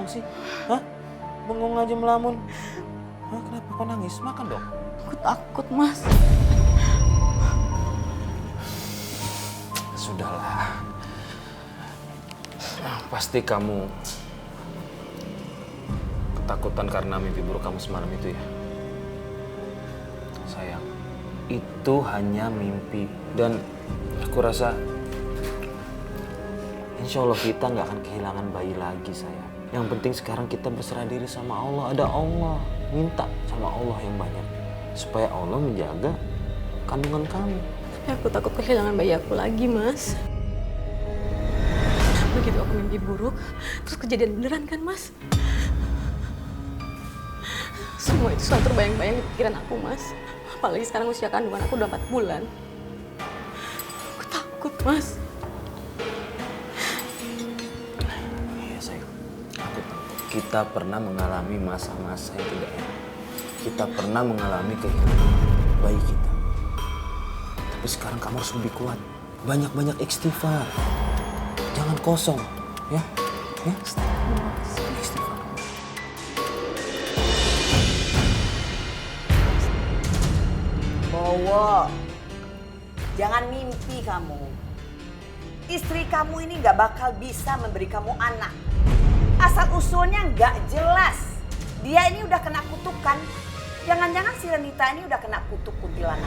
sih? Hah? Bengong aja melamun. Hah, kenapa kau nangis? Makan dong. Aku takut, Mas. Sudahlah. Pasti kamu ketakutan karena mimpi buruk kamu semalam itu ya? Sayang, itu hanya mimpi. Dan aku rasa insya Allah kita nggak akan kehilangan bayi lagi, sayang. Yang penting sekarang kita berserah diri sama Allah. Ada Allah. Minta sama Allah yang banyak. Supaya Allah menjaga kandungan kamu. Tapi aku takut kehilangan bayi aku lagi, Mas. Begitu aku mimpi buruk, terus kejadian beneran kan, Mas? Semua itu selalu terbayang-bayang di pikiran aku, Mas. Apalagi sekarang usia kandungan aku udah 4 bulan. Aku takut, Mas. Iya, sayang. Aku tahu. Kita pernah mengalami masa-masa yang tidak enak. Kita pernah mengalami kehilangan bayi kita. Tapi sekarang kamu harus lebih kuat. Banyak-banyak istighfar. Jangan kosong, ya? Ya? Istighfar. Bowo, jangan mimpi kamu. Istri kamu ini gak bakal bisa memberi kamu anak. Asal usulnya gak jelas. Dia ini udah kena kutukan. Jangan-jangan si Renita ini udah kena kutuk kuntilanak.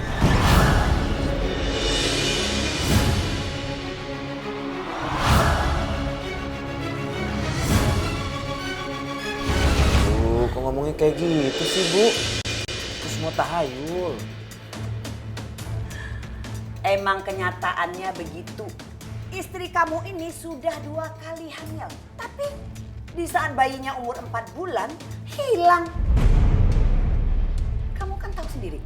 Kok ngomongnya kayak gitu sih, Bu? Itu semua tahayul. Emang kenyataannya begitu. Istri kamu ini sudah 2 kali hamil. Tapi di saat bayinya umur 4 bulan, hilang. Kamu kan tahu sendiri.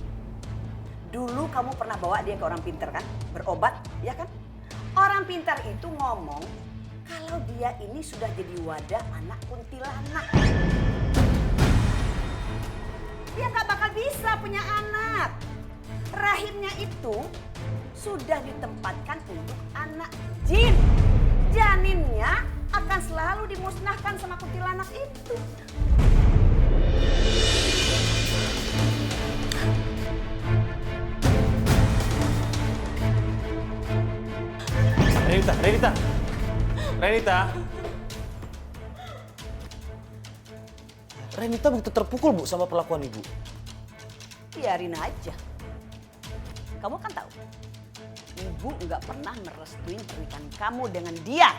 Dulu kamu pernah bawa dia ke orang pintar kan? Berobat, ya kan? Orang pintar itu ngomong kalau dia ini sudah jadi wadah anak kuntilanak. Dia nggak bakal bisa punya anak. Rahimnya itu sudah ditempatkan untuk anak jin. Janinnya akan selalu dimusnahkan sama kuntilanak itu. Renita begitu terpukul, Bu, sama perlakuan Ibu. Biarin aja. Kamu kan tahu, Ibu nggak pernah merestuin pernikahan kamu dengan dia.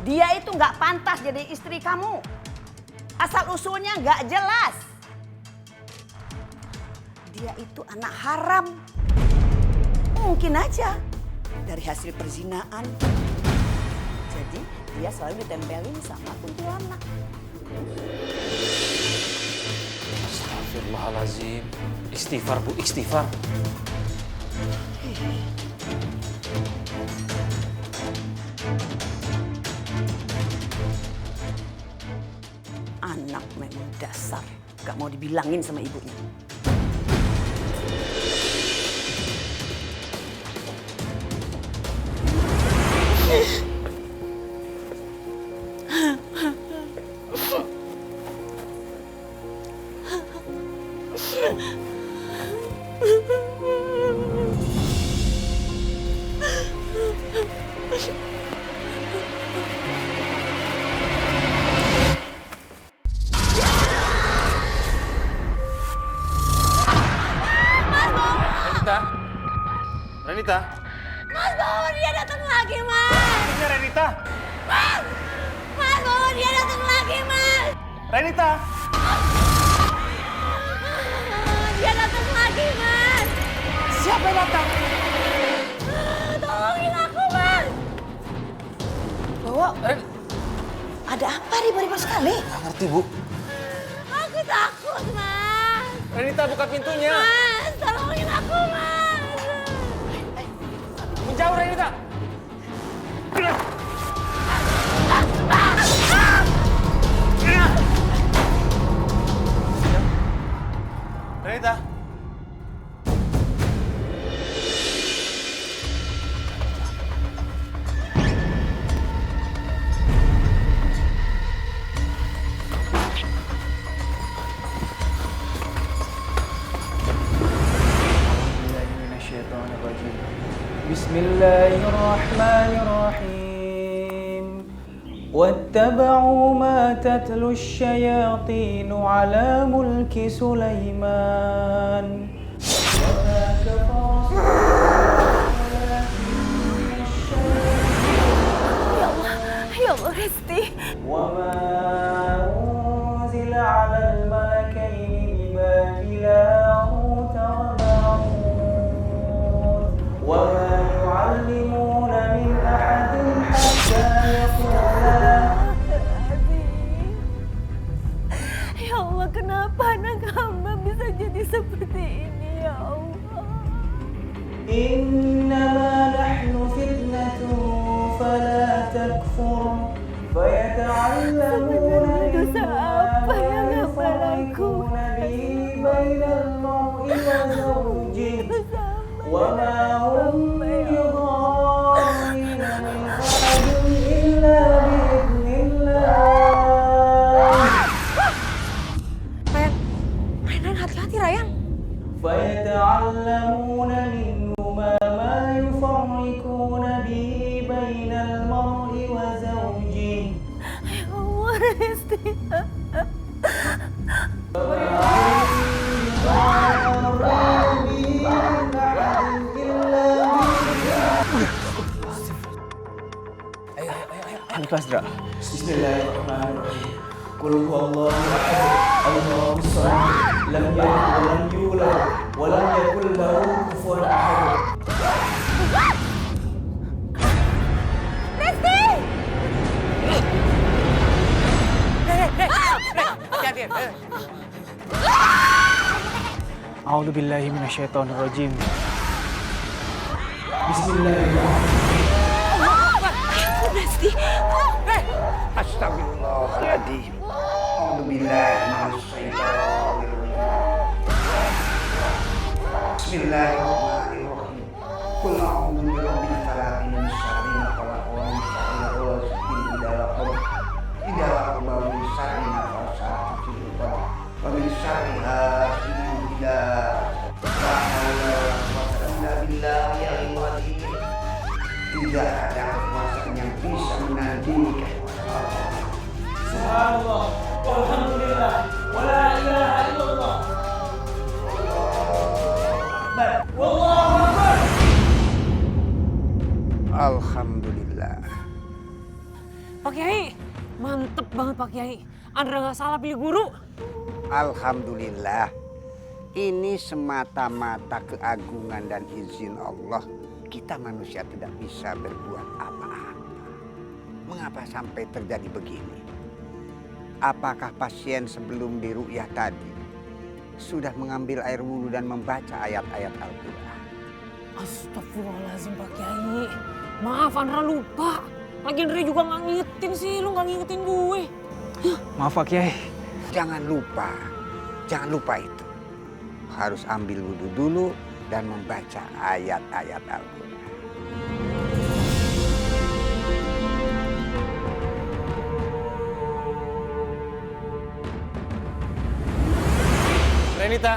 Dia itu nggak pantas jadi istri kamu. Asal usulnya nggak jelas. Dia itu anak haram. Mungkin aja dari hasil perzinaan. Jadi dia selalu ditempelin sama kuntilanak. Astagfirullahaladzim. Istighfar, Bu, istighfar. Anak memang dasar. Gak mau dibilangin sama ibunya. Renita. Mas, bawa dia datang lagi, Mas. Ini Renita. Mas, bawa dia datang lagi, Mas. Renita. Dia datang lagi, Mas. Siapa yang datang? Tolongin aku, Mas. Bawa. Ada apa ribut-ribut sekali? Gak ngerti, Bu. Aku takut, Mas. Renita, buka pintunya. Mas, tolongin aku, Mas. Menjauh, Renita. Renita. الرحمن الرحيم واتبعوا ما تتلو الشياطين على ملك سليمان وما كفر Ya Allah, Resti. وما أنزل على الملكين ببابل هاروت وماروت وما يعلمون من أحد حتى يقولا. Ya Allah, kenapa anak hamba bisa jadi seperti ini, ya Allah? إنما نحن فتنة فلا تكفر فيتعلمون منهما ما يفرقون به بين المرء وزوجه وما هم بضارين من أحد إلا بإذن الله. Rayang, hati-hati Rayang. فيتعلمون منهما ما يفرقون به بين المرء وزوجه Ya Allah, Resti. Al-Fasra. Bismillahirrahmanirrahim. Qul huwallahu ahad, Allahus samad, lam yalid wa lam yulad wa lam yakul lahu kufuwan ahad. A'udzu billahi minasyaitonir rajim. Bismillahirrahmanirrahim. Resti. Astagfirullahaladzim. Bismillahirrahmanirrahim. Qul a'udzu birabbil falaq min syarri ma khalaq wa min syarri ghasiqin idza waqab. Idza waqab wa min syarri nafasati fil 'uqad. Wa min syarri hasidin idza la haula wa la quwwata illa billahi al-'aliyyil 'azim. Tidak ada kekuasaan yang bisa menandingi Subhanallah, walhamdulillah, wa la ilaha illallah. Wallahu akbar. Alhamdulillah. Pak Kiai, mantep banget Pak Kiai. Andra nggak salah pilih guru. Alhamdulillah. Ini semata-mata keagungan dan izin Allah. Kita manusia tidak bisa berbuat apa-apa. Mengapa sampai terjadi begini? Apakah pasien sebelum diruqyah tadi sudah mengambil air wudhu dan membaca ayat-ayat Al-Quran? Astagfirullahaladzim Pak Kiai. Maaf Andra lupa. Lagian Andre juga nggak ngingetin sih, lu nggak ngingetin gue. Maaf Pak Kiai. Jangan lupa itu. Harus ambil wudhu dulu dan membaca ayat-ayat Al-Quran. Renita,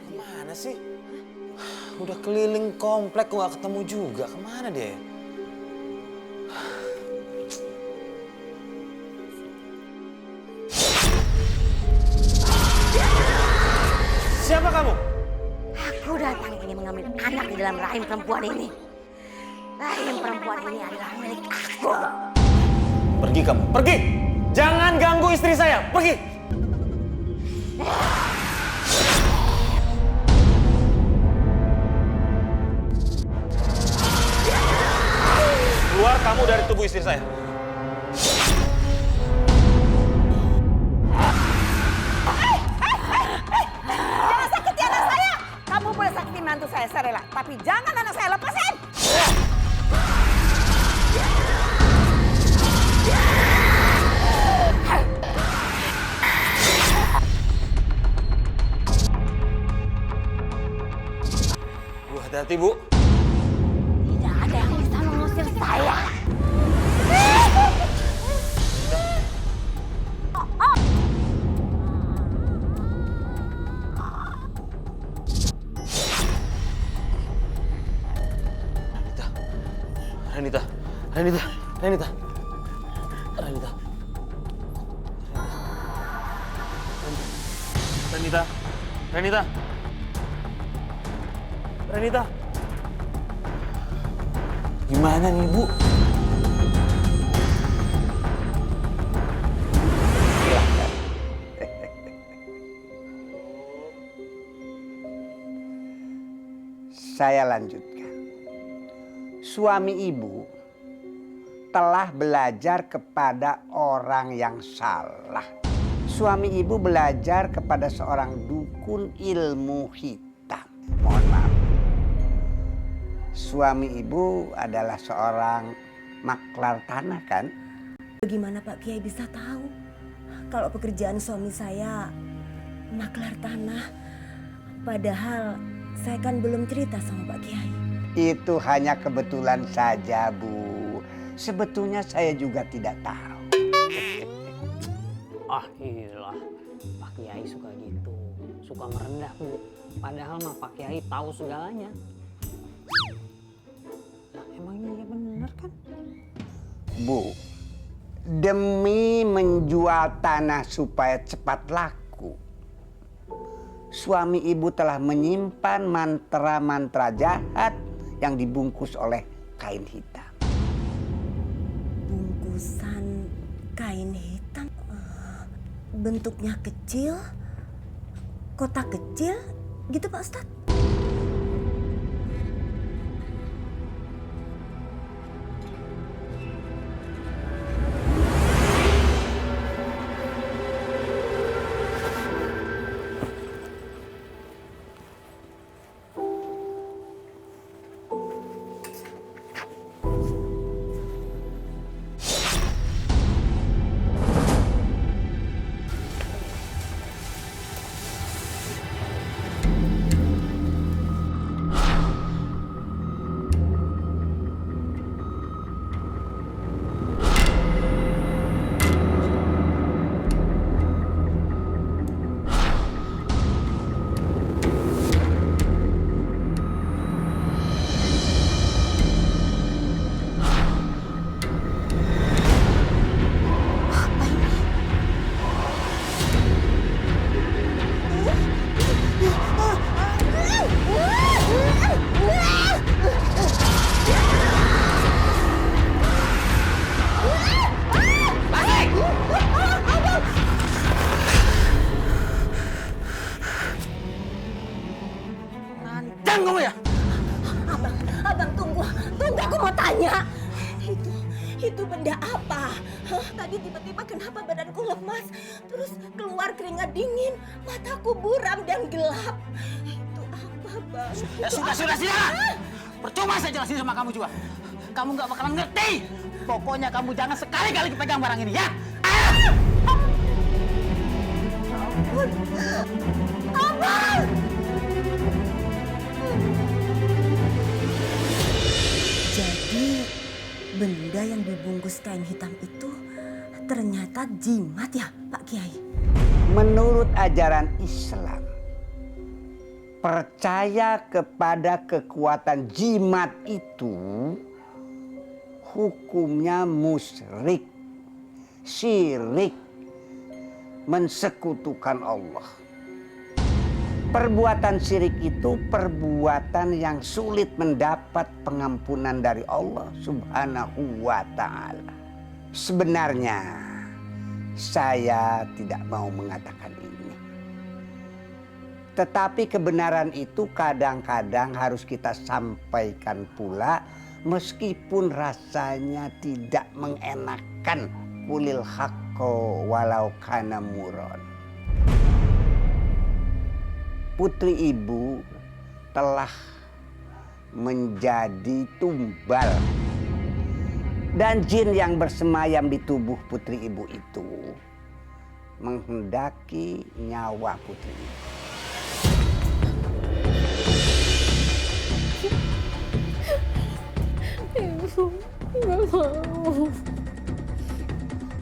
kemana sih? Udah keliling komplek kok gak ketemu juga, kemana dia? Siapa kamu? Aku datang ini mengambil anak di dalam rahim perempuan ini. Rahim perempuan ini adalah milik aku. Pergi kamu, pergi! Jangan ganggu istri saya, pergi! Keluar kamu dari tubuh istri saya. Jangan sakiti anak saya. Kamu boleh sakiti mantu saya rela, tapi jangan anak saya, lepasin. Hati-hati, Bu. Tidak ada yang bisa mengusir saya. Renita, Renita, Renita, Renita, Renita, Renita, Renita. Gimana nih, Bu? Saya lanjutkan. Suami ibu telah belajar kepada orang yang salah. Suami ibu belajar kepada seorang dukun ilmu hitam. Mohon maaf. Suami ibu adalah seorang maklar tanah, kan? Bagaimana Pak Kiai bisa tahu kalau pekerjaan suami saya maklar tanah? Padahal saya kan belum cerita sama Pak Kiai. Itu hanya kebetulan saja, Bu. Sebetulnya saya juga tidak tahu. Ah iyalah, Pak Kiai suka gitu. Suka merendah, Bu. Padahal mah Pak Kiai tahu segalanya. Nah, emang iya bener kan? Bu, demi menjual tanah supaya cepat laku, suami ibu telah menyimpan mantra-mantra jahat yang dibungkus oleh kain hitam. Bungkusan kain hitam, bentuknya kecil, kotak kecil, gitu Pak Ustadz? Jangan kamu ya? Abang tunggu aku mau tanya. Itu benda apa? Hah? Tadi tiba-tiba kenapa badanku lemas, terus keluar keringat dingin, mataku buram dan gelap. Itu apa, Bang? Ya sudah. Percuma saya jelasin sama kamu juga. Kamu nggak bakalan ngerti. Pokoknya kamu jangan sekali-kali pegang barang ini, ya? Abang! Jadi benda yang dibungkus kain hitam itu ternyata jimat ya Pak Kiai? Menurut ajaran Islam, percaya kepada kekuatan jimat itu hukumnya musyrik, syirik, mensekutukan Allah. Perbuatan syirik itu perbuatan yang sulit mendapat pengampunan dari Allah Subhanahu wa Ta'ala. Sebenarnya saya tidak mau mengatakan ini. Tetapi kebenaran itu kadang-kadang harus kita sampaikan pula meskipun rasanya tidak mengenakan. Qulil haqqo walau kana muron. Putri ibu telah menjadi tumbal dan jin yang bersemayam di tubuh putri ibu itu menghendaki nyawa putri ibu. Ibu, nggak mau.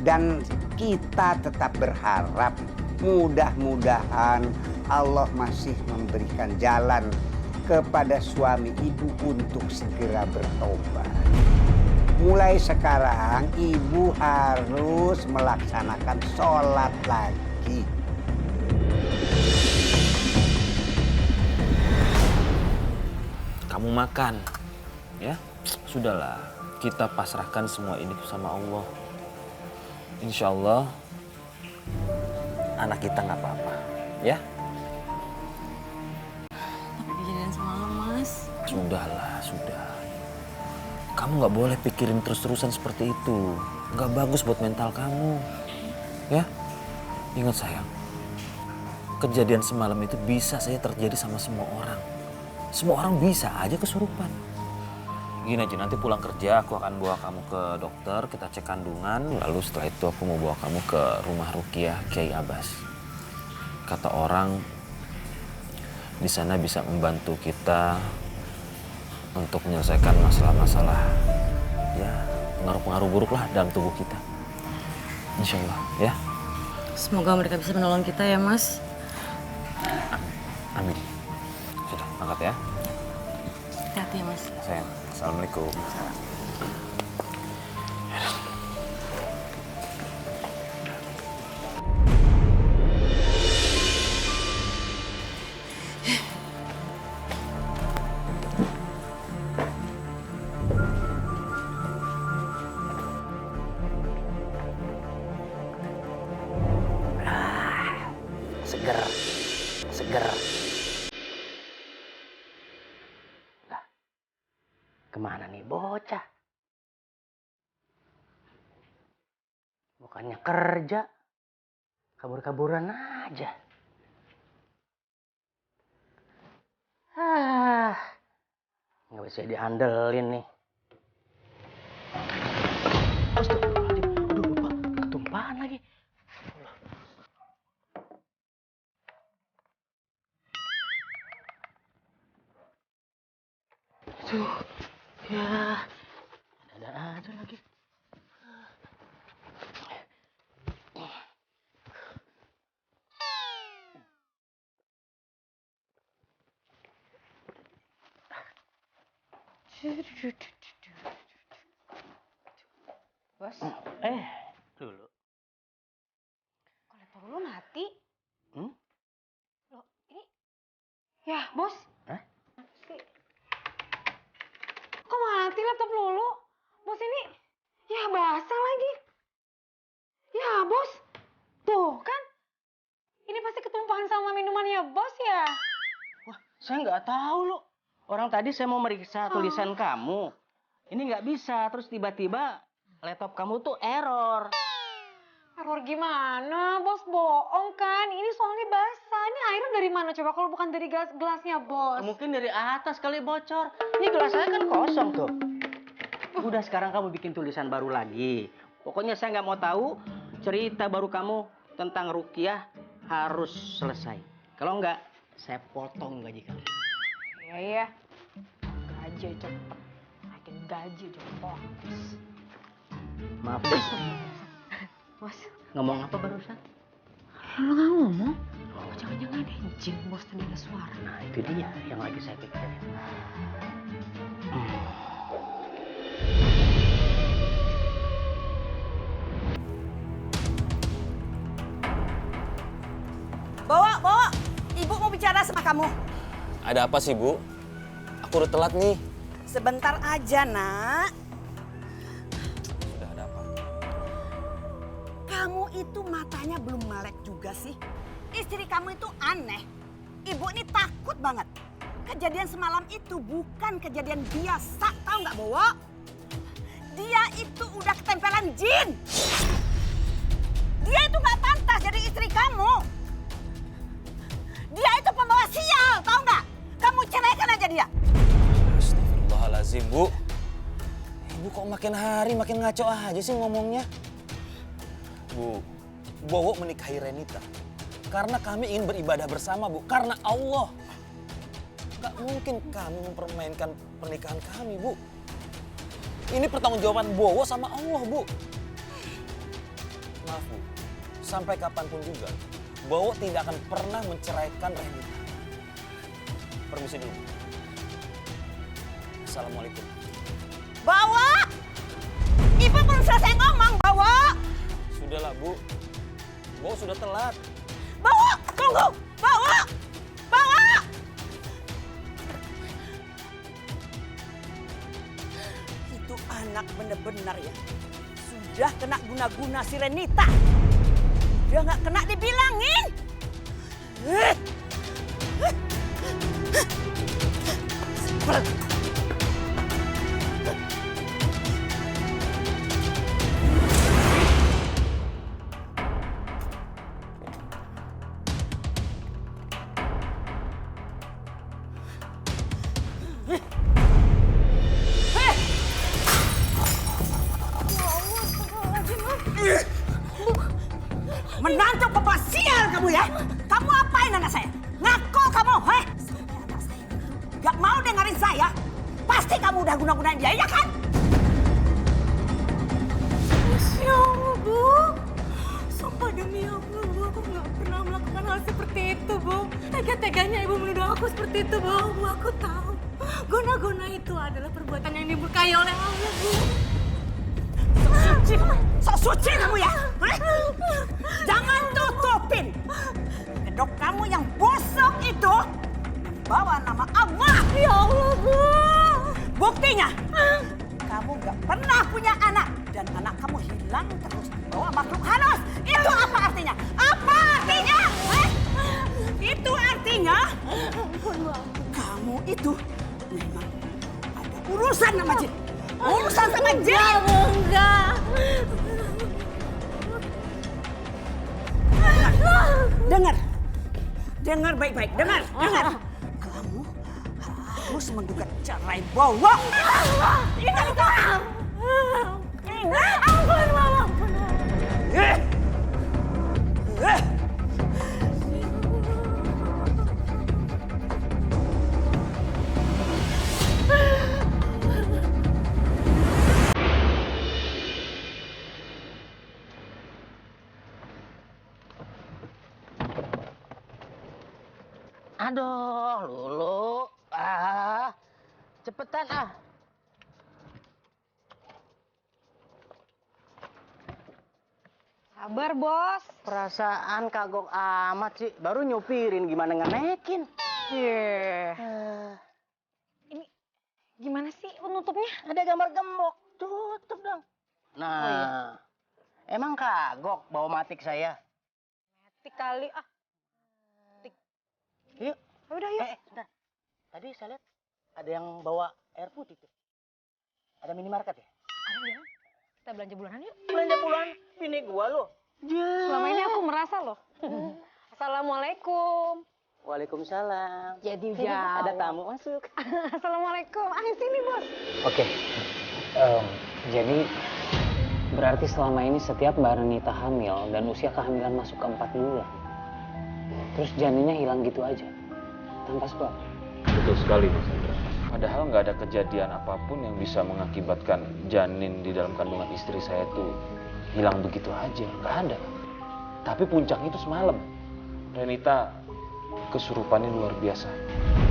Dan kita tetap berharap mudah-mudahan Allah masih memberikan jalan kepada suami ibu untuk segera bertobat. mulai sekarang ibu harus melaksanakan sholat lagi. Kamu makan, ya. Sudahlah, kita pasrahkan semua ini sama Allah. Insya Allah, anak kita nggak apa-apa, ya. Tapi kejadian semalam, Mas. Sudahlah, sudah. Kamu nggak boleh pikirin terus-terusan seperti itu. Nggak bagus buat mental kamu, ya. Ingat sayang, kejadian semalam itu bisa saja terjadi sama semua orang. Semua orang bisa aja kesurupan. Gini aja, nanti pulang kerja aku akan bawa kamu ke dokter, kita cek kandungan. Lalu setelah itu aku mau bawa kamu ke rumah Rukiah Kiai Abbas. Kata orang, di sana bisa membantu kita untuk menyelesaikan masalah-masalah, ya, pengaruh-pengaruh buruk lah dalam tubuh kita. Insya Allah, ya. Semoga mereka bisa menolong kita ya, Mas. Amin. Sudah, angkat ya. Hati-hati ya, Mas. Sayang, assalamualaikum. Seger, seger. Lah, kemana nih bocah? Bukannya kerja, kabur-kaburan aja. Nggak bisa diandelin nih. Astagfirullahaladzim, aduh lupa, ketumpahan lagi. Tuh, ya, ada aja lagi. Bos, Dulu. kok laptop lu mati? Hmm? Loh, ini... Ya, Bos. Hah? Mati. Kok mati laptop lulu? Bos ini... Ya, basah lagi. Ya, Bos. Tuh, kan? Ini pasti ketumpahan sama minumannya Bos ya? Wah, saya nggak tahu loh. Orang tadi saya mau meriksa tulisan kamu. Ini nggak bisa, terus tiba-tiba laptop kamu tuh error. Error gimana? Bos bohong kan? Ini soalnya basah. Ini airnya dari mana coba kalau bukan dari gelasnya, Bos? Mungkin dari atas kali bocor. Ini gelas saya kan kosong tuh. Udah, sekarang kamu bikin tulisan baru lagi. Pokoknya saya nggak mau tahu cerita baru kamu tentang Rukiah harus selesai. Kalau nggak, saya potong gaji kamu. Iya. Gaji cepet. Naikin gaji cepet. Maaf deh. Bos, Ngomong apa barusan? lu nggak ngomong? Oh, jangan-jangan ada jin, Bos, tadi ada suara. Nah, itu dia yang lagi saya pikirin. Bawa. Ibu mau bicara sama kamu. Ada apa sih, Bu? Aku udah telat nih. Sebentar aja, Nak. Sudah, ada apa? Kamu itu matanya belum melek juga sih. Istri kamu itu aneh. Ibu ini takut banget. Kejadian semalam itu bukan kejadian biasa, tahu nggak, Bowo? Dia itu udah ketempelan jin. Dia itu nggak pantas jadi istri kamu. Dia itu pembawa sial, tahu nggak? Kamu ceraikan aja dia. Astagfirullahaladzim, Bu. Ibu kok makin hari makin ngaco aja sih ngomongnya. Bu, Bowo menikahi Renita karena kami ingin beribadah bersama, Bu. Karena Allah. Gak mungkin kami mempermainkan pernikahan kami, Bu. Ini pertanggungjawaban Bowo sama Allah, Bu. Maaf, Bu. Sampai kapanpun juga, Bowo tidak akan pernah menceraikan Renita. Permisi dulu. Assalamualaikum. Bawa! Udah saya ngomong, Bowo. Sudahlah, Bu. Bowo sudah telat. Bowo, tunggu. Bowo. Bowo. Itu anak benar-benar ya. Sudah kena guna-guna si Renita. Dia nggak kena dibilangin. Menantu bapak sial kamu ya. Kamu apain anak saya? Ngaku kamu, heh? Gak mau dengerin saya? Pasti kamu udah guna-gunain dia, ya kan? Masya Allah, Bu. Sumpah demi Allah, Bu, aku nggak pernah melakukan hal seperti itu, Bu. Tega-teganya Ibu menuduh aku seperti itu, Bu. Bu, aku tahu. Guna-guna itu adalah perbuatan yang diberkahi oleh Allah, Bu. Sok suci kamu ya? Heh? Jangan tutupin. Kedok kamu yang busuk itu membawa nama Allah. Ya Allah, Bu. Buktinya, kamu gak pernah punya anak. Dan anak kamu hilang terus dibawa makhluk halus. Itu apa artinya? Apa artinya? Heh? Itu artinya kamu itu memang ada urusan sama jin. Urusan sama jin. Enggak. Dengar baik-baik. Dengar. Kamu harus menggugat cerai Bowo. Ingat itu. Ingat. Ampun, Mama. Aduh, Lulu. Cepetan ah. Sabar, Bos. Perasaan kagok amat sih. Baru nyupirin gimana ngenekin. Ini gimana sih nutupnya? Ada gambar gembok. Tutup dong. Nah, Oh, iya. Emang kagok bawa matik saya? Tik kali ah. Yuk. Udah yuk. Bentar. Tadi saya lihat ada yang bawa air putih tuh. Ada minimarket ya? Ayo ya. Kita belanja bulanan yuk. Belanja puluhan bini gua lo. Selama ini aku merasa loh. Assalamualaikum. Waalaikumsalam. Jadi Ada tamu masuk. Assalamualaikum. Ayo sini, Bos. Oke, jadi berarti selama ini setiap Mbak Renita hamil dan usia kehamilan masuk ke 4 bulan, terus janinnya hilang gitu aja, tanpa sebab. Betul sekali, Mas Hendra. Padahal nggak ada kejadian apapun yang bisa mengakibatkan janin di dalam kandungan istri saya tuh hilang begitu aja. Nggak ada. Tapi puncaknya itu semalam. Renita kesurupannya luar biasa.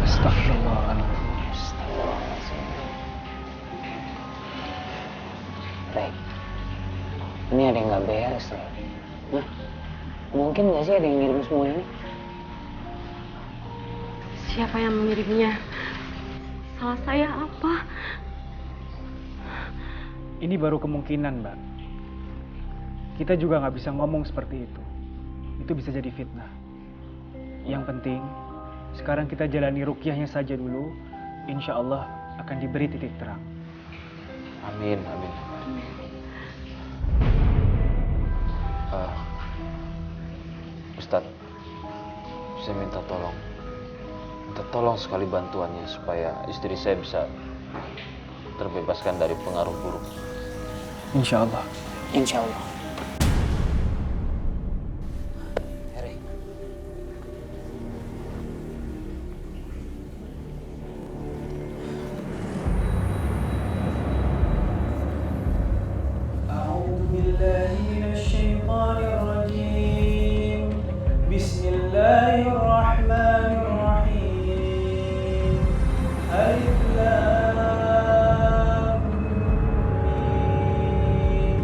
Astagfirullahaladzim. Rey, ini ada yang nggak beres, Rey. Nah, mungkin nggak sih ada yang ngirim semua ini? Siapa yang mengirimnya? Salah saya apa? Ini baru kemungkinan, Mbak. Kita juga nggak bisa ngomong seperti itu. Itu bisa jadi fitnah. Yang penting, sekarang kita jalani ruqyahnya saja dulu. Insya Allah akan diberi titik terang. Amin, amin. Ustadz, saya minta tolong sekali bantuannya supaya istri saya bisa terbebaskan dari pengaruh buruk. Insya Allah. Insya Allah. Rey. أعوذ بالله من الشيطان الرجيم بسم الله الرحمن الرحيم ألف لام ميم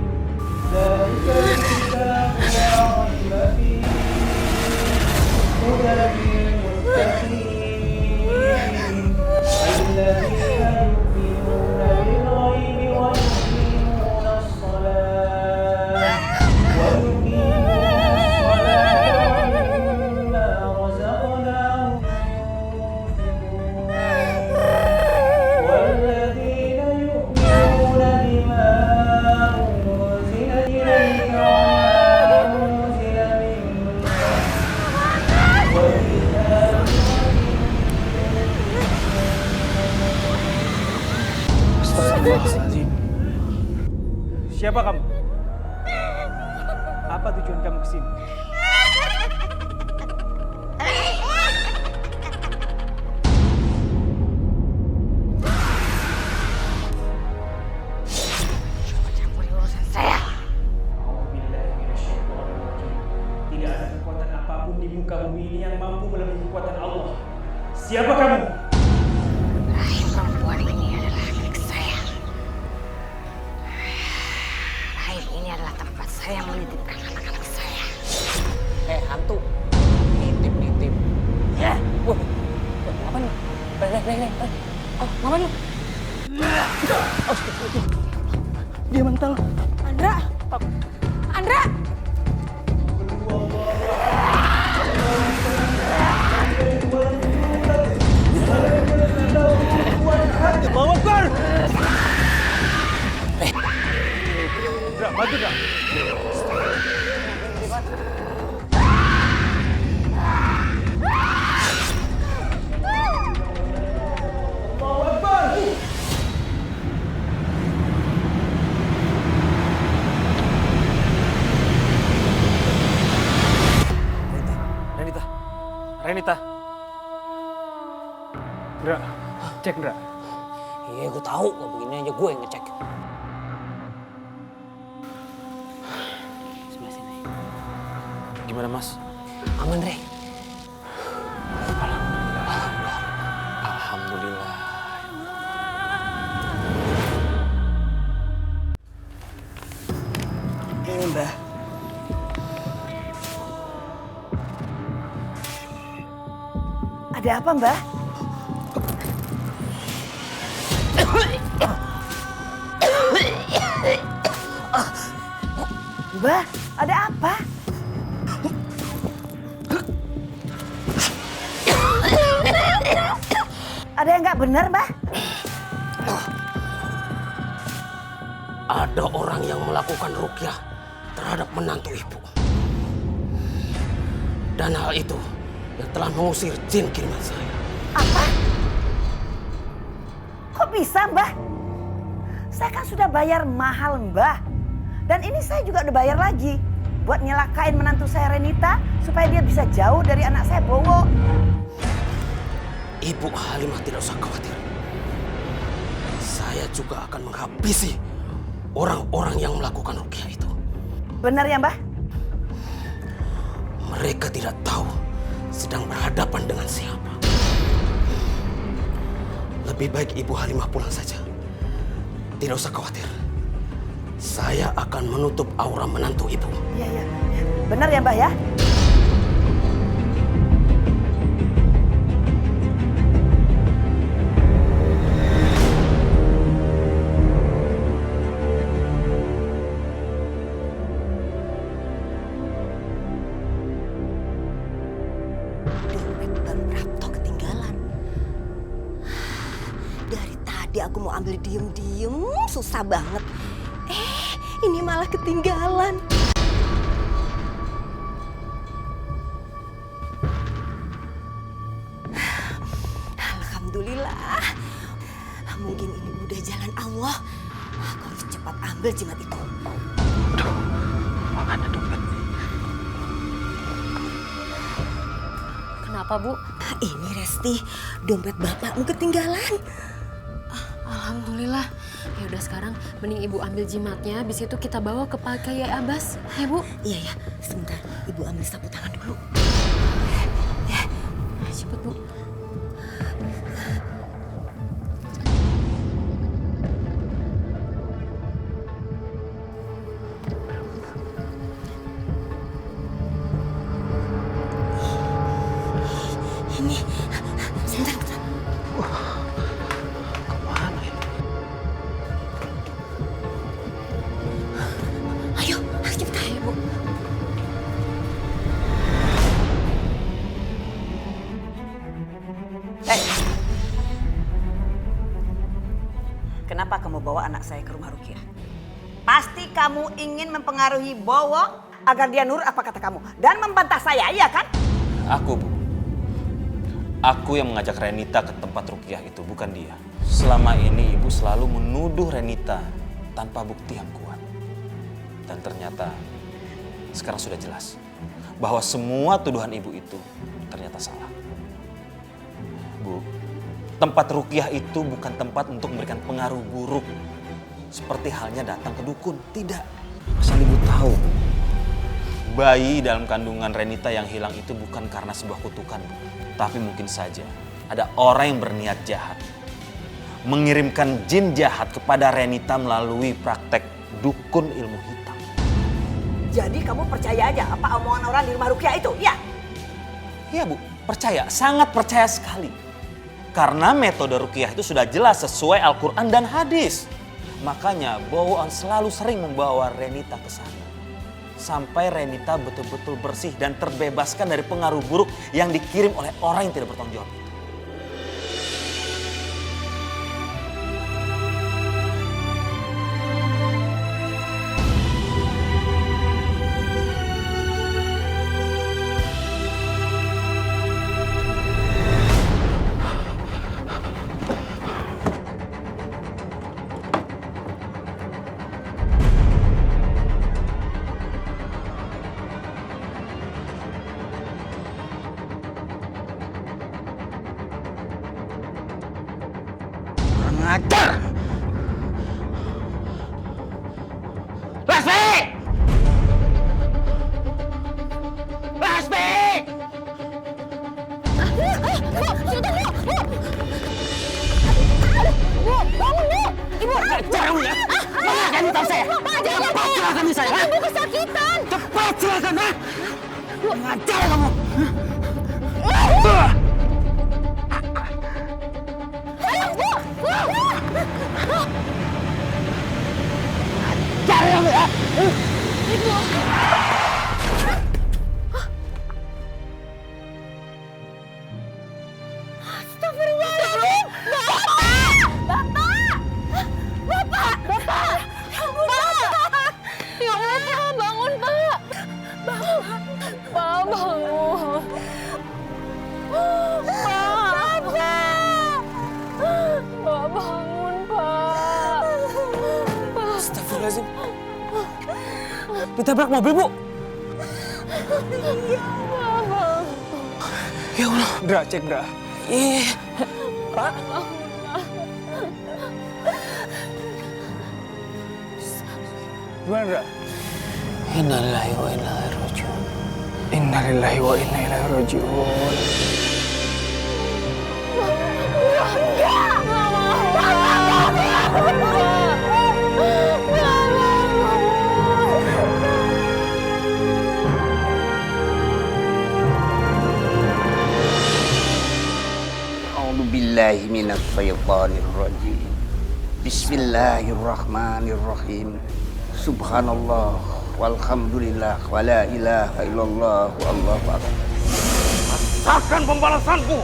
Astagfirullahaladzim. Siapa kamu? Apa tujuan kamu kesini? Tidak ada kekuatan apapun di muka bumi ini yang mampu melebihi kekuatan Allah. Siapa kamu? Perempuan ini adalah milik saya. Rahim ini adalah tempat saya menitipkan anak-anak saya. Hantu. Nitip. Ya. Wah, apa nih? Oh, ngapain lu? Dia mental. Andra. Andra. Allahu Akbar! Dra, bantu Dra. Allahu Akbar! Renita. Dra, cek Dra. Iya, gue tahu. Kalau begini aja gue yang ngecek. Sebelah sini. Gimana Mas? Aman, Re. Alhamdulillah. Ini Mbah. Ada apa Mbah? Mbah, ada apa? Ada yang nggak benar, Mbah? Ada orang yang melakukan ruqyah terhadap menantu ibu. Dan hal itu yang telah mengusir jin kiriman saya. Apa? Kok bisa, Mbah? Saya kan sudah bayar mahal, Mbah. Dan ini saya juga udah bayar lagi buat nyelakain menantu saya Renita supaya dia bisa jauh dari anak saya Bowo. Ibu Halimah tidak usah khawatir. Saya juga akan menghabisi orang-orang yang melakukan ruqyah itu. Benar ya, Mbah? Mereka tidak tahu sedang berhadapan dengan siapa. Lebih baik Ibu Halimah pulang saja. Tidak usah khawatir. Saya akan menutup aura menantu ibu. Iya, iya. Benar ya, Mbah ya? Dompet Bang Prapto ketinggalan. Dari tadi aku mau ambil diem-diem, susah banget. Ini malah ketinggalan. Alhamdulillah. Mungkin ini udah jalan Allah. Aku harus cepat ambil jimat itu. Mana dompet? Kenapa, Bu? Ini Resti, dompet bapakmu ketinggalan. Alhamdulillah. Ya udah sekarang mending Ibu ambil jimatnya, habis itu kita bawa ke Pak Kiai Abbas. Ya, Bu? Iya ya, sebentar. Ibu ambil sapu tangan dulu. Ya, Cepet, Bu. ini. Sebentar. Kemana ya? Ayo, cepat. Ayo, Bu. Kenapa kamu bawa anak saya ke rumah Ruqyah? Pasti kamu ingin mempengaruhi Bowo agar dia nurut apa kata kamu dan membantah saya, iya kan? Aku, Bu. Aku yang mengajak Renita ke tempat ruqyah itu, bukan dia. Selama ini ibu selalu menuduh Renita tanpa bukti yang kuat. Dan ternyata sekarang sudah jelas bahwa semua tuduhan ibu itu ternyata salah. Bu, tempat ruqyah itu bukan tempat untuk memberikan pengaruh buruk. Seperti halnya datang ke dukun, tidak. Asal ibu tahu, Bu. Bayi dalam kandungan Renita yang hilang itu bukan karena sebuah kutukan, Bu. Tapi mungkin saja ada orang yang berniat jahat. Mengirimkan jin jahat kepada Renita melalui praktek dukun ilmu hitam. Jadi kamu percaya aja apa omongan orang di rumah ruqyah itu, ya? Iya, Bu. Percaya, sangat percaya sekali. Karena metode ruqyah itu sudah jelas sesuai Al-Quran dan hadis. Makanya Bowo selalu sering membawa Renita ke sana. Sampai Renita betul-betul bersih dan terbebaskan dari pengaruh buruk yang dikirim oleh orang yang tidak bertanggung jawab itu. Ngajar! Lasmi! Lasmi! Bu, bangun Bu! Ibu! Ngajar kamu ya! Mana kan tahu saya? Cepat serahkan saya! Ibu kesakitan! Cepat serahkan! Ngajar kamu! Ngajar kamu ya! Astagfirullahaladzim! Bapak! Bapak! Bapak! Bapak! Ya Allah, bangun Pak! Bapak! Pak, bangun! Pak! Pak, bangun Pak! Astagfirullahaladzim. Ditabrak mobil, Bu. Iya, Bapak! Ya Allah. Dra, cek Dra. Pak. Gimana, Dra? Innalillahi wa inna ilaihi raji'un. Innalillahi wa inna ilaihi raji'un. A'udzu billahi minasy syaithanir rajim. Bismillahirrahmanirrahim. Subhanallah walhamdulillah wa la ilaha illallah wallahu akbar. Rasakan pembalasanku!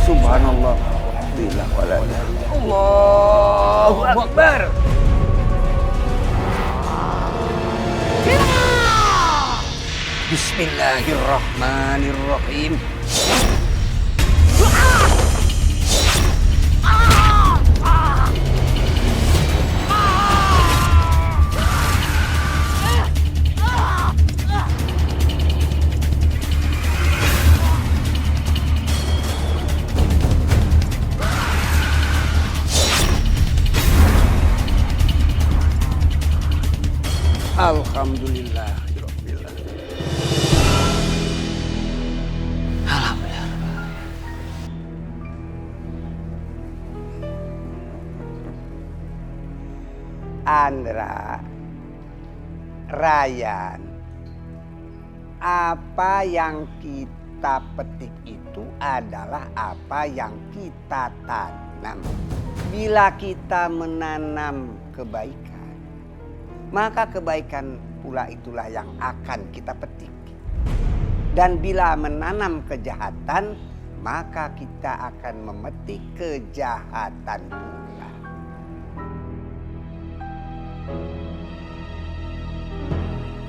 Subhanallah walhamdulillah wa la ilaha illallah. Allahu akbar. Bismillahirrahmanirrahim. Alhamdulillah. Andra, Ryan, apa yang kita petik itu adalah apa yang kita tanam. Bila kita menanam kebaikan, maka kebaikan pula itulah yang akan kita petik. Dan bila menanam kejahatan, maka kita akan memetik kejahatan pula.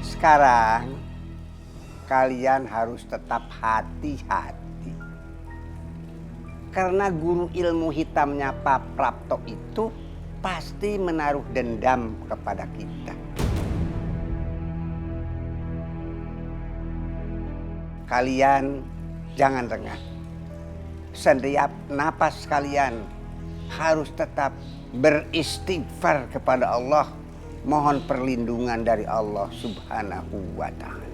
Sekarang kalian harus tetap hati-hati. Karena guru ilmu hitamnya Pak Prapto itu pasti menaruh dendam kepada kita. Kalian jangan lengah. Setiap napas kalian harus tetap beristighfar kepada Allah. Mohon perlindungan dari Allah Subhanahu wa Ta'ala.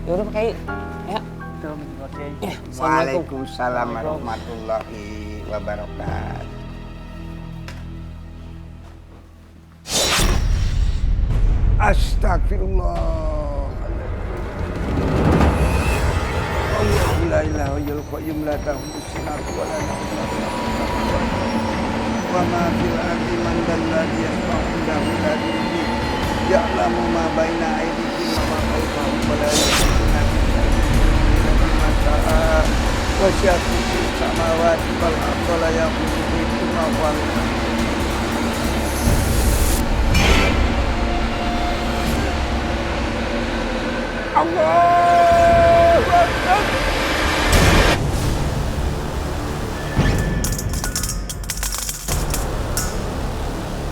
Yaudah Pak Kiai, ya. Waalaikumsalam warahmatullahi wabarakatuh. Astagfirullah. Allahu la ilaha illal qayyum la ta'khudhuhu sinatun wa la nawm. Wa ma fil ardi man dalladhi yasma'u indahu illa bihi. Ya'lamu ma baina aydihim wa ma khalfahum wa la yuhituna bi ma sha'a. Wa sya'a fis samawati wal ardi la yaqutu ma huwa. Allahu Akbar.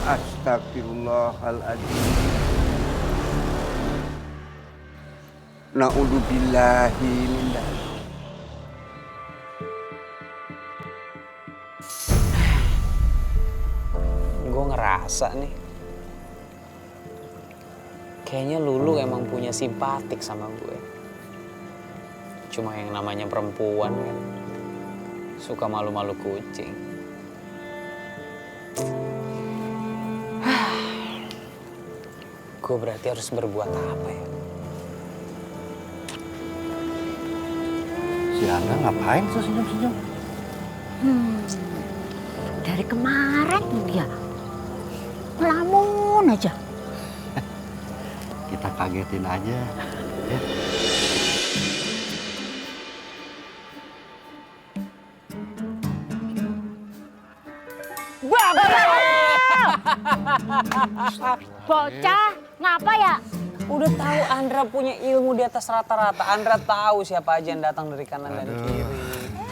Astagfirullahaladzim. Na'udzubillahi min dzalik. Gue ngerasa nih, kayaknya Lulu emang punya simpatik sama gue. Cuma yang namanya perempuan kan, suka malu-malu kucing. Gue berarti harus berbuat apa ya? Si Angga ngapain tuh senyum-senyum? Dari kemarin dia ngelamun aja. Kita kagetin aja. Ya. Bocah, ngapa ya? Udah tahu Andra punya ilmu di atas rata-rata. Andra tahu siapa aja yang datang dari kanan dan kiri.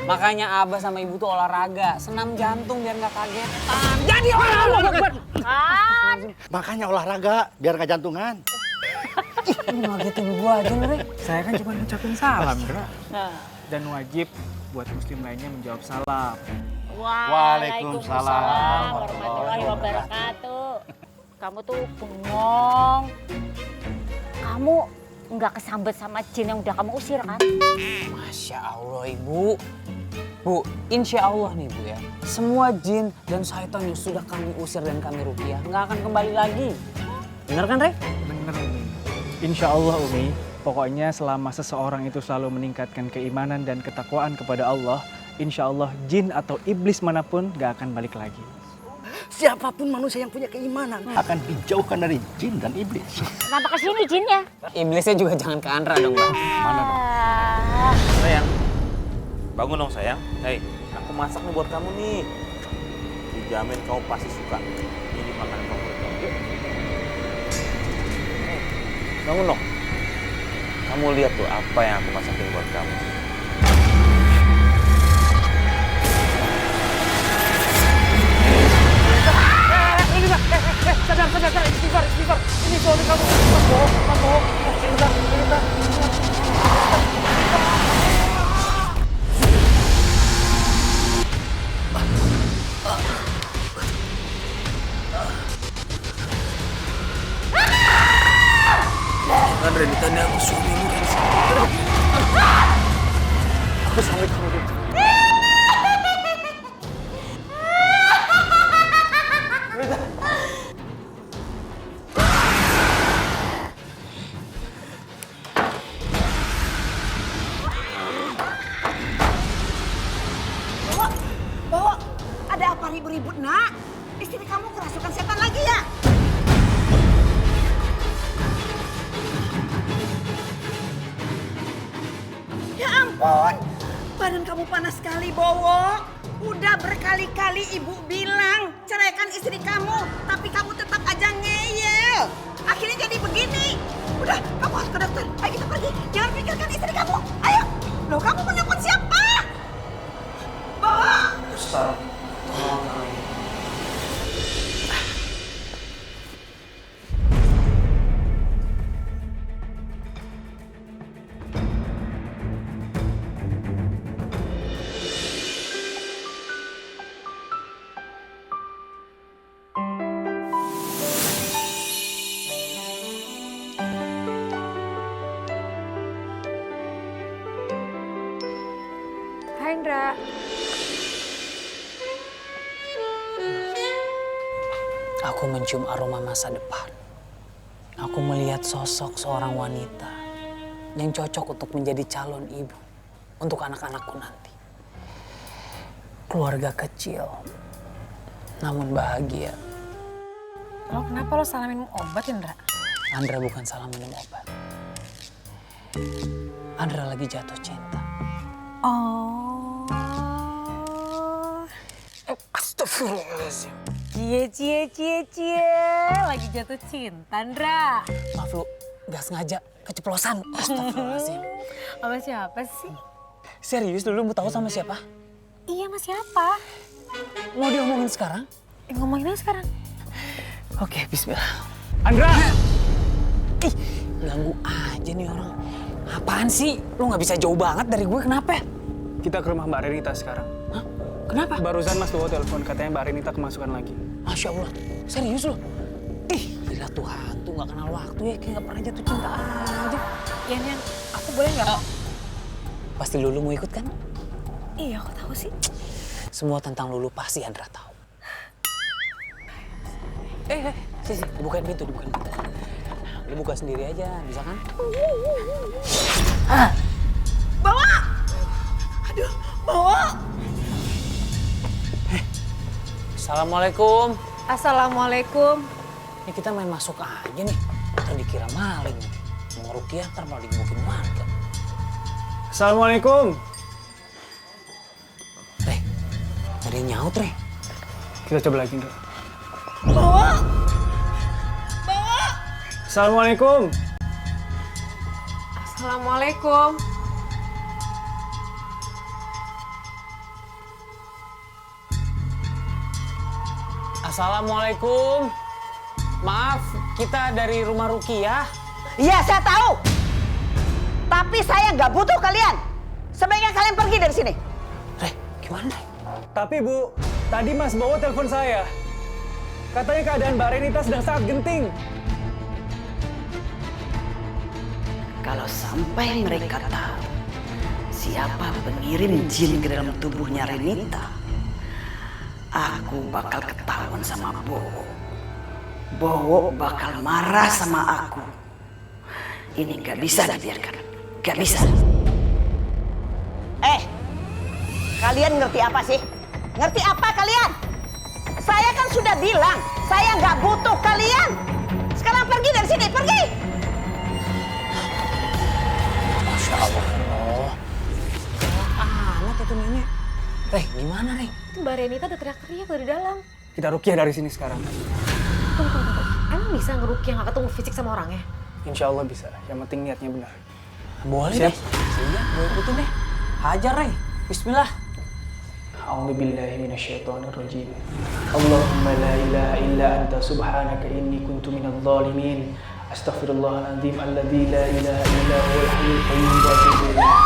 Makanya Abah sama Ibu tuh olahraga, senam jantung biar nggak kagetan. Jadi olahraga. Kan? Makanya olahraga biar nggak jantungan. Lu ngagetin gua aja, Ndre. Saya kan cuma ngucapin salam, Dra. Dan wajib buat muslim lainnya menjawab salam. Waalaikumsalam warahmatullahi wabarakatuh. Kamu tuh bengong. Kamu nggak kesambet sama jin yang udah kamu usir kan? Masya Allah, Ibu. Bu, insya Allah nih Bu ya. Semua jin dan syaitan yang sudah kami usir dan kami ruqyah nggak akan kembali lagi. Bener kan, Re? Bener, Umi. Insya Allah, Umi. Pokoknya selama seseorang itu selalu meningkatkan keimanan dan ketakwaan kepada Allah, insya Allah jin atau iblis manapun gak akan balik lagi. Siapapun manusia yang punya keimanan akan dijauhkan dari jin dan iblis. Kenapa kesini jinnya? Iblisnya juga jangan ke Andra dong, Bang. Mana dong? Sayang, bangun dong sayang. Hei, aku masak nih buat kamu nih. Dijamin kamu pasti suka. Ini makanan favorit kamu. Yuk. Hei, bangun dong. Kamu lihat tuh apa yang aku masakin buat kamu. Sadar, istighfar. Ini suami kamu. Mas bohong. Bentar. Kan renitanya aku suamimu dari sini. Aku sampai kamu gitu. Bawa, ada apa ribut-ribut nak? Istri kamu kerasukan setan lagi ya? Ya ampun, badan kamu panas sekali, Bowo. Udah berkali-kali ibu bilang ceraikan istri kamu, tapi kamu tetap aja ngeyel. Akhirnya jadi begini. Udah, kamu harus ke dokter. Ayo kita pergi. Jangan pikirkan istri kamu. Ayo. Loh, kamu menyebut siapa? Bawa. Ustaz, tolong kami. Hai Indra. Aku mencium aroma masa depan. Aku melihat sosok seorang wanita yang cocok untuk menjadi calon ibu untuk anak-anakku nanti. Keluarga kecil, namun bahagia. Lo kenapa lo salah minum obat Indra? Andra bukan salah minum obat. Andra lagi jatuh cinta. Oh. Astagfirullahaladzim. Cie. Lagi jatuh cinta, Indra. Maaf lu, gak sengaja keceplosan. Astagfirullahaladzim. Sama siapa sih? Serius dulu mau tahu sama siapa? Iya, sama siapa? Mau diomongin sekarang? Ngomongin aja sekarang. Oke, bismillah. Andra! Ih, ganggu aja nih orang. Apaan sih? Lu gak bisa jauh banget dari gue, kenapa? Kita ke rumah Mbak Renita sekarang. Hah? Kenapa? Barusan Mas bawa telepon, katanya Mbak Renita kemasukan lagi. Masya Allah, serius lu? Ih, gila tuh hantu gak kenal waktu ya, kayak gak pernah jatuh cinta aja. Yan, aku boleh nggak? Pasti Lulu mau ikut kan? Iya, aku tahu sih. Semua tentang Lulu pasti Andra tahu. Sisi, dibukain pintu. Lu buka sendiri aja, bisa kan? Bawa. Aduh, bawa. Assalamualaikum. Assalamualaikum. Ini kita main masuk aja nih. Ntar dikira maling. Mau rukiah ntar malah digebukin warga. Assalamualaikum. Reh, ada yang nyaut, Reh. Kita coba lagi, Ndra. Bawa. Assalamualaikum. Assalamualaikum. Assalamualaikum. Maaf, kita dari rumah Rukiah. Iya, saya tahu. Tapi saya nggak butuh kalian. Sebaiknya kalian pergi dari sini. Reh, gimana, Reh? Tapi Bu, tadi Mas bawa telepon saya. Katanya keadaan Mbak Renita sedang sangat genting. Kalau sampai mereka tahu siapa pengirim jin ke dalam tubuhnya Renita, aku bakal ketahuan sama Bowo. Bowo bakal marah sama aku. Ini gak bisa dibiarkan. Gak bisa. Kalian ngerti apa sih? Ngerti apa kalian? Saya kan sudah bilang, saya gak butuh kalian. Sekarang pergi dari sini, pergi! Masya Allah. Amat itu nenek. Reh, gimana, Reh? Mbak Renita udah teriak-teriak dari dalam. Kita rukiah dari sini sekarang. Tunggu. Emang bisa ngerukiah nggak ketemu fisik sama orangnya? Insya Allah bisa. Yang penting niatnya benar. Boleh Siap. deh. Iya, gue ikutin deh. Hajar, Reh. Bismillah. A'udzubillahi minasyaitonirrajim. Allahumma la ilaha illa anta subhanaka inni kuntu minadh dhalimin. Astaghfirullahaladzim alladzi la ilaha illa huwal hayyul qayyum wa atubu ilaih.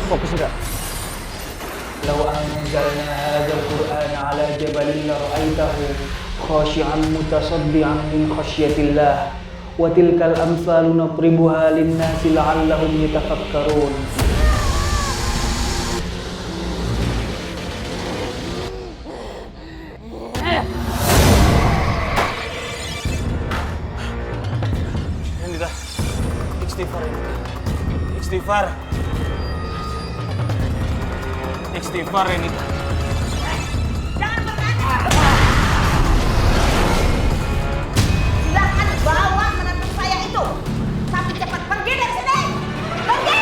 Fokus enggak? Law anzalna hadzal qur'ana ala jabalin la ra'aitahu khashi'an mutasaddian min khasyatillah wa tilkal amsalu nadribuha lin-nasi la'allahum yatafakkarun. Renita, istighfar Renita. Istighfar. Istighfar Renita. Jangan berkata. Silahkan bawa menantu saya itu. Tapi cepat pergi dari sini. Pergi.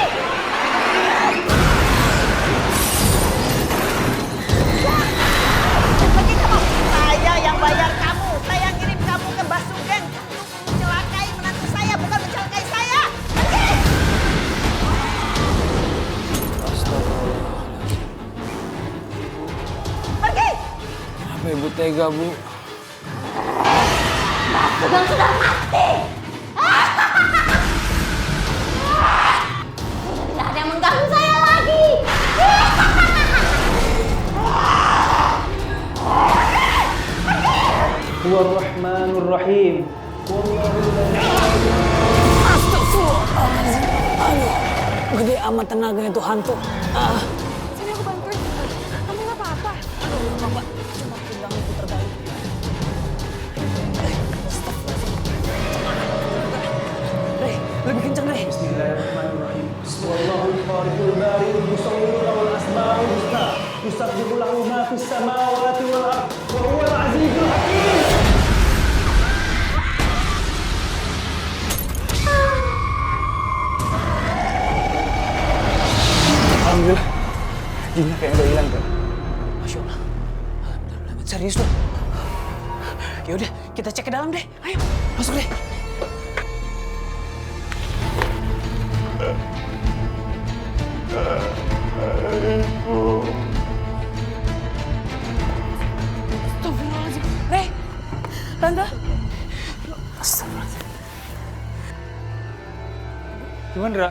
tega, Bu. Mas Sugeng sudah mati. Tidak ada yang mengganggu saya lagi. Bismillahirrahmanirrahim. Astagfirullahaladzim. Aduh, gede amat tenaganya tuh hantu. Sini aku bantuin. Kamu nggak apa-apa. Aduh, nggak apa. Cuma pinggangnya putar balik. Reh, lebih kenceng, Reh. Bismillahirrahmanirrahim. Bismillahul khaliqul bari'ul musawwir wal asma'ul husna. Yusabbihu lahu ma fis samawati wal ard wa huwal azizul hakim. Alhamdulillah. Jinnya kayak udah hilang, kan? Masya Allah. Alhamdulillah. Serius tuh. Yaudah, kita cek ke dalam deh. Ayo, masuk deh. Astagfirullahaladzim. Reh, Tante. Astagfirullahaladzim. Gimana, Ra?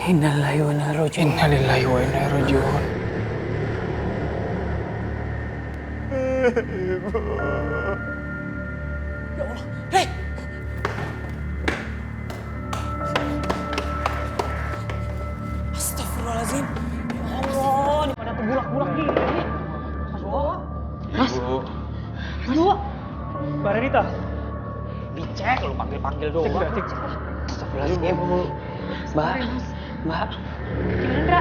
Innalillahi wa inna ilaihi raji'un. Innalillahi wa inna ilaihi raji'un. Ya Allah, Reh. Astagfirullahaladzim. Ya Allah, ini pada terbulak-bulak gini. Mas Bowo. Mas. Mas Bowo. Mbak Renita. Dicek, lu panggil-panggil doang. Cek. Astagfirullahaladzim. Mbak. Mbak. Gimana, Ra?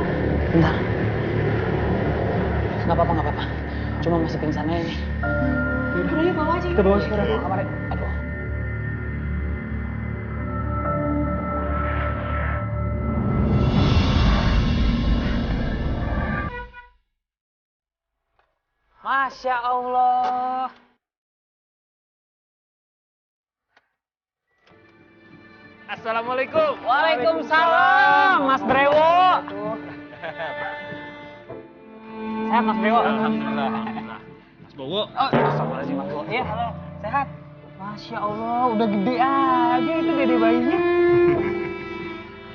Bentar. Nggak apa-apa. Cuma masih pingsan aja nih. Udah yuk bawa aja. Kita bawa sekarang. Ke kamarnya. Aduh. Masya Allah. Assalamualaikum. Waalaikumsalam, Mas Brewo. Sehat, Mas Brewo? Alhamdulillah. Mas Bowo. Oh, astagfirullahaladzim, Mas Brewo. Iya, halo. Sehat? Masya Allah, udah gede aja itu dede bayinya.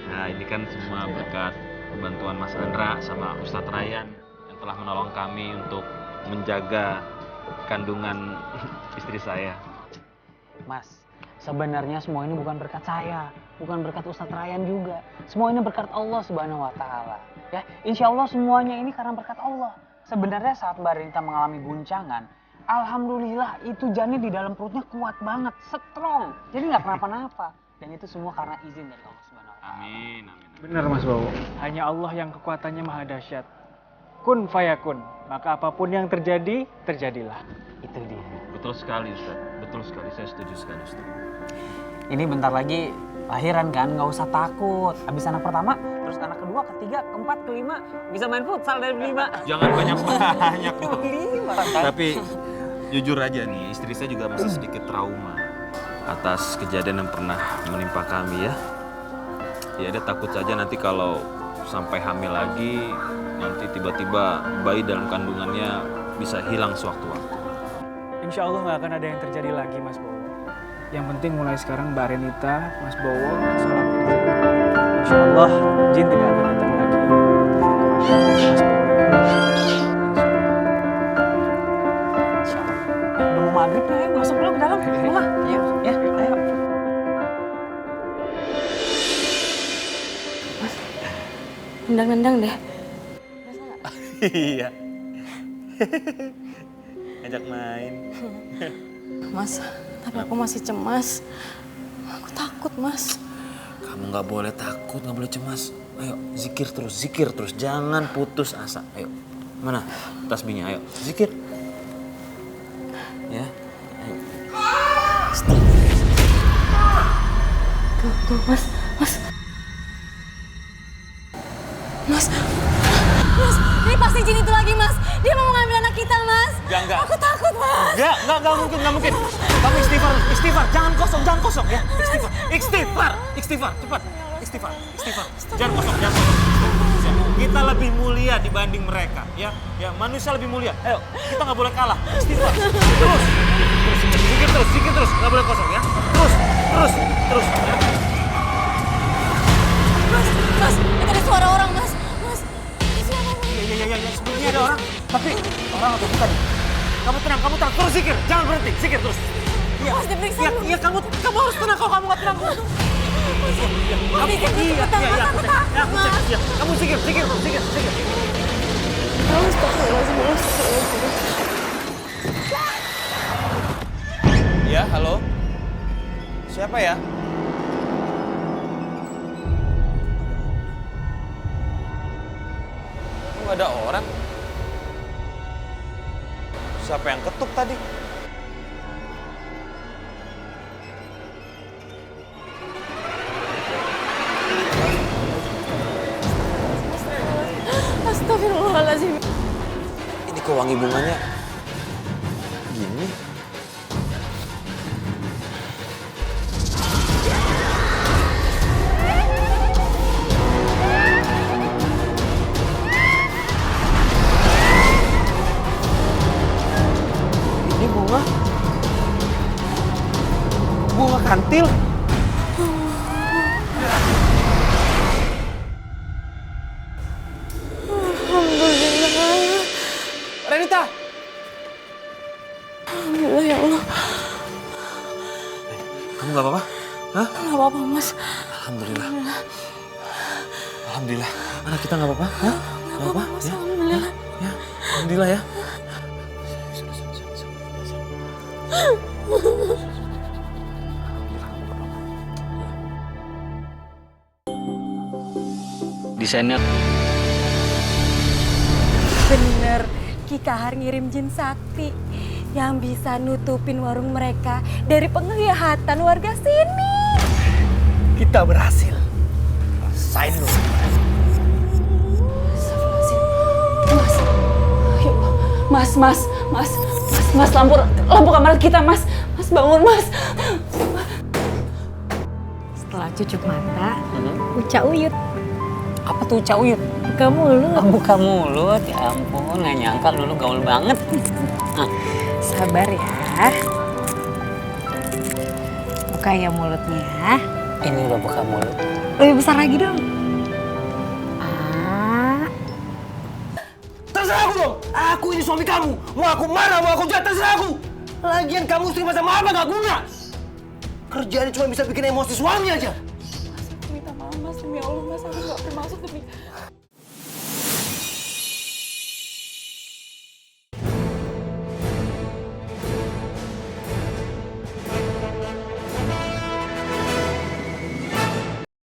Nah, ini kan semua berkat bantuan Mas Andra sama Ustadz Ryan yang telah menolong kami untuk menjaga kandungan istri saya. Mas, sebenarnya semua ini bukan berkat saya, bukan berkat Ustadz Ryan juga. Semua ini berkat Allah Subhanahu wa Ta'ala. Ya, insya Allah semuanya ini karena berkat Allah. Sebenarnya saat Mbak Renita mengalami guncangan, alhamdulillah itu janin di dalam perutnya kuat banget, strong. Jadi nggak kenapa-napa. Dan itu semua karena izin dari Allah Subhanahu wa Ta'ala. Amin. Benar, Mas Bowo. Hanya Allah yang kekuatannya maha dahsyat. Kun fayakun. Maka apapun yang terjadi, terjadilah. Itu dia. Betul sekali, Ustaz. Betul sekali. Saya setuju sekali, Ustaz. Ini bentar lagi lahiran kan, nggak usah takut. Habis anak pertama, terus anak kedua, ketiga, keempat, kelima, bisa main futsal dari 5. Jangan banyak-banyak. Kelima. Tapi jujur aja nih, istri saya juga masih sedikit trauma atas kejadian yang pernah menimpa kami ya. Ya dia takut saja nanti kalau sampai hamil lagi, nanti tiba-tiba bayi dalam kandungannya bisa hilang sewaktu-waktu. Insya Allah nggak akan ada yang terjadi lagi, Mas Bowo. Yang penting mulai sekarang Mbak Renita, Mas Bowo, sholatnya dijaga. Insya Allah jin tidak akan datang lagi. Mas Bowo. Udah mau maghrib nih, ayo masuk dulu ke dalam. Mama, ayo. Ya, ayo. Nendang-nendang deh. Iya. Ajak main. Mas, tapi aku masih cemas. Aku takut, Mas. Kamu nggak boleh takut, nggak boleh cemas. Ayo, zikir terus, jangan putus asa. Ayo, mana tasbihnya? Ayo, zikir. Ya, ayo. Tuh, Mas. Mas, ini pasti jin itu lagi, Mas. Dia mau mengambil anak kita, Mas. Enggak. Aku takut, Mas. Enggak mungkin. Kamu istighfar. Jangan kosong ya. Istighfar, cepat. Istighfar. Jangan kosong. Kita lebih mulia dibanding mereka, ya. Ya, manusia lebih mulia. Ayo, kita nggak boleh kalah. Istighfar. Terus. Zikir terus. Nggak boleh kosong, ya. Terus. Ya. Mas, itu ada suara orang, Mas. Mas, ada suara orang. Iya. Sebelumnya ada orang. Tapi orang atau bukan? Kamu tenang. Terus zikir. Jangan berhenti. Zikir terus. Iya. Mas, diperiksa dulu. Iya, kamu harus tenang. Kalau kamu nggak tenang. Mas, Iya. Kamu zikir. Ya, halo. Siapa ya? Kok ada orang? Siapa yang ketuk tadi? Astagfirullahaladzim. Ini kok wangi bunganya gini? Ini bunga kantil. Renita! Alhamdulillah ya Allah. Kamu gak apa-apa? Hah? Gak apa-apa, Mas. Alhamdulillah. Anak kita gak apa-apa? Hah? Gak apa-apa, Mas. Alhamdulillah. Ya, alhamdulillah ya. Desainer. Bener, Kikahar ngirim jin sakti yang bisa nutupin warung mereka dari penglihatan warga sini. Kita berhasil. Rasain lu. Mas, lampu kamar kita, Mas bangun, Mas. Setelah cucuk mata, Uca Uyut. Apa tuh Cak Uyut? Buka mulut. Buka mulut, ya ampun, nggak nyangka dulu gaul banget. Sabar ya. Buka ya mulutnya. Ini udah buka mulut. Lebih besar lagi dong. Terserah aku dong. Aku ini suami kamu. Mau aku marah, mau aku jahat, terserah aku. Lagian kamu istri macam apa gak guna. Kerjaan cuma bisa bikin emosi suami aja. Minta maaf, Mas. Demi Allah, Mas. Aku gak bermaksud demi...